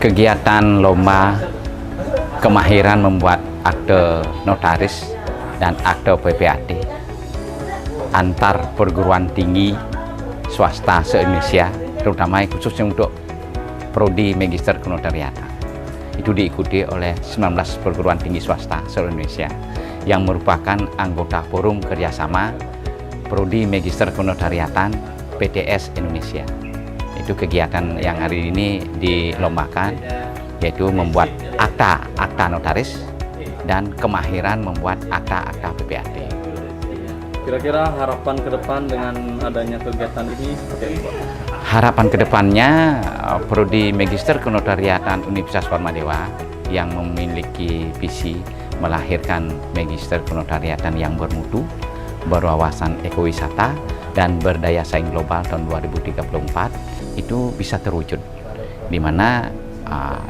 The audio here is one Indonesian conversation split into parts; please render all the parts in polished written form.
Kegiatan lomba kemahiran membuat akte notaris dan akte PPAT antar perguruan tinggi swasta se-Indonesia, terutama khususnya untuk prodi magister kenotariatan. Itu diikuti oleh 19 perguruan tinggi swasta se-Indonesia yang merupakan anggota forum kerjasama prodi magister kenotariatan PTS Indonesia. Itu kegiatan yang hari ini dilombakan, yaitu membuat akta notaris dan kemahiran membuat akta PPAT. Kira-kira harapan ke depan dengan adanya kegiatan ini seperti apa? Harapan ke depannya, prodi magister kenotariatan Universitas Warmadewa yang memiliki visi melahirkan magister kenotariatan yang bermutu, berwawasan ekowisata, dan berdaya saing global tahun 2034 itu bisa terwujud, di mana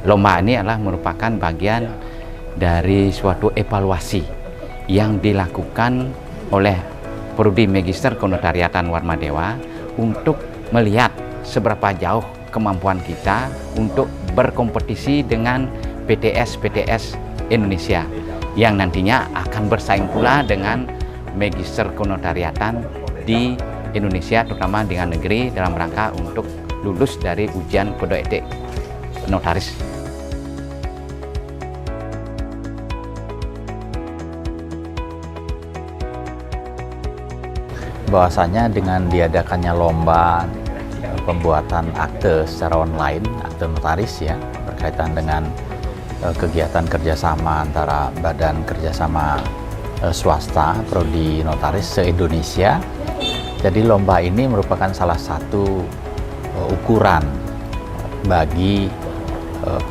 lomba ini adalah merupakan bagian dari suatu evaluasi yang dilakukan oleh prodi magister kenotariatan Warmadewa untuk melihat seberapa jauh kemampuan kita untuk berkompetisi dengan PTS Indonesia yang nantinya akan bersaing pula dengan magister kenotariatan di Indonesia, terutama dengan negeri, dalam rangka untuk lulus dari ujian kode etik notaris. Bahwasanya dengan diadakannya lomba pembuatan akte secara online, akte notaris ya, berkaitan dengan kegiatan kerjasama antara badan kerjasama swasta prodi notaris se-Indonesia. Jadi lomba ini merupakan salah satu ukuran bagi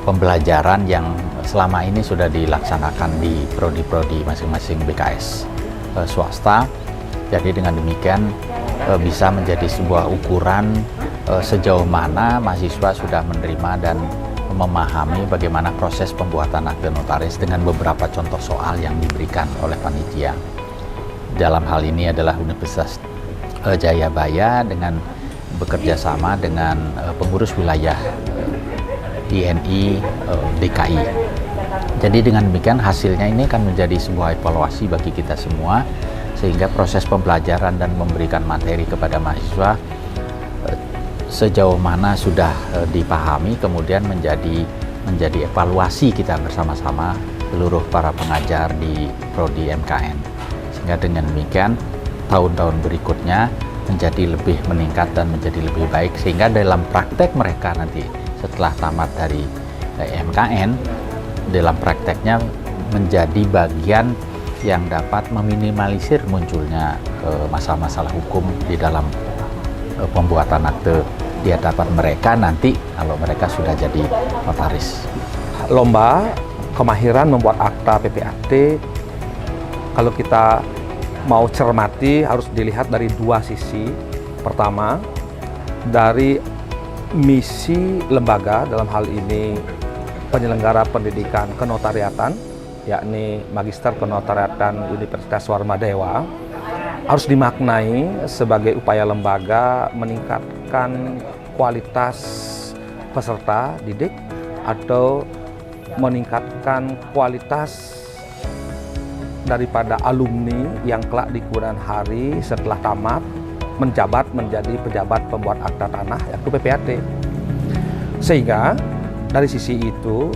pembelajaran yang selama ini sudah dilaksanakan di prodi-prodi masing-masing BKS swasta. Jadi dengan demikian bisa menjadi sebuah ukuran sejauh mana mahasiswa sudah menerima dan memahami bagaimana proses pembuatan akte notaris dengan beberapa contoh soal yang diberikan oleh panitia. Dalam hal ini adalah Universitas Jayabaya dengan bekerja sama dengan pengurus wilayah INI DKI. Jadi dengan demikian hasilnya ini akan menjadi sebuah evaluasi bagi kita semua, sehingga proses pembelajaran dan memberikan materi kepada mahasiswa sejauh mana sudah dipahami, kemudian menjadi evaluasi kita bersama-sama seluruh para pengajar di prodi MKN, sehingga dengan demikian tahun-tahun berikutnya menjadi lebih meningkat dan menjadi lebih baik, sehingga dalam praktek mereka nanti setelah tamat dari MKN, dalam prakteknya menjadi bagian yang dapat meminimalisir munculnya masalah-masalah hukum di dalam pembuatan akte di hadapan mereka nanti kalau mereka sudah jadi notaris. Lomba kemahiran membuat akta PPAT, kalau kita mau cermati harus dilihat dari dua sisi. Pertama, dari misi lembaga, dalam hal ini penyelenggara pendidikan kenotariatan, yakni Magister Kenotariatan Universitas Warmadewa, harus dimaknai sebagai upaya lembaga meningkatkan kualitas peserta didik atau meningkatkan kualitas daripada alumni yang kelak di kemudian hari setelah tamat menjabat menjadi pejabat pembuat akta tanah, yaitu PPAT. Sehingga dari sisi itu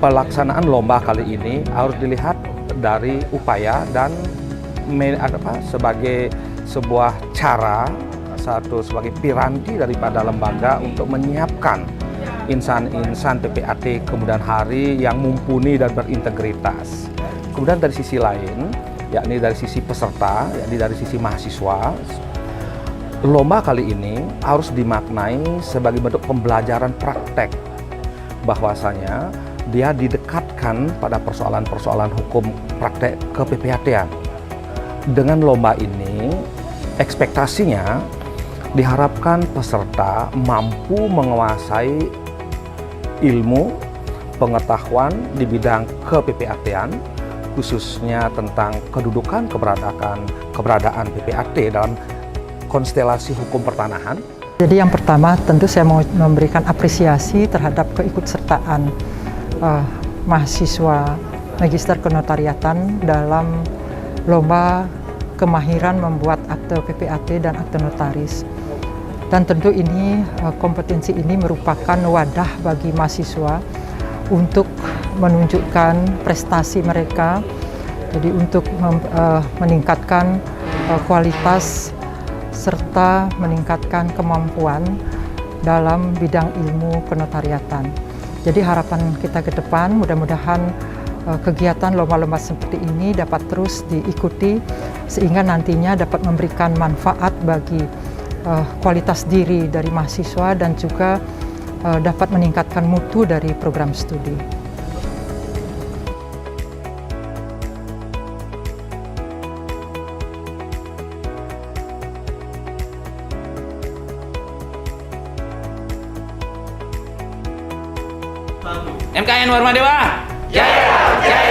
pelaksanaan lomba kali ini harus dilihat dari upaya dan sebagai sebuah cara, sebagai piranti daripada lembaga untuk menyiapkan insan-insan PPAT kemudian hari yang mumpuni dan berintegritas. Kemudian dari sisi lain, yakni dari sisi peserta, yakni dari sisi mahasiswa, lomba kali ini harus dimaknai sebagai bentuk pembelajaran praktek, bahwasanya dia didekatkan pada persoalan-persoalan hukum praktek ke PPAT-an. Dengan lomba ini, ekspektasinya diharapkan peserta mampu menguasai ilmu, pengetahuan di bidang ke-PPAT-an, khususnya tentang kedudukan keberadaan PPAT dalam konstelasi hukum pertanahan, Jadi yang pertama tentu saya mau memberikan apresiasi terhadap keikutsertaan mahasiswa Magister Kenotariatan dalam lomba kemahiran membuat akte PPAT dan akte notaris. Dan tentu ini kompetensi ini merupakan wadah bagi mahasiswa untuk menunjukkan prestasi mereka, jadi untuk meningkatkan kualitas serta meningkatkan kemampuan dalam bidang ilmu kenotariatan. Jadi harapan kita ke depan mudah-mudahan kegiatan lomba-lomba seperti ini dapat terus diikuti sehingga nantinya dapat memberikan manfaat bagi kualitas diri dari mahasiswa dan juga dapat meningkatkan mutu dari program studi. MKN Warmadewa, jaya, jaya.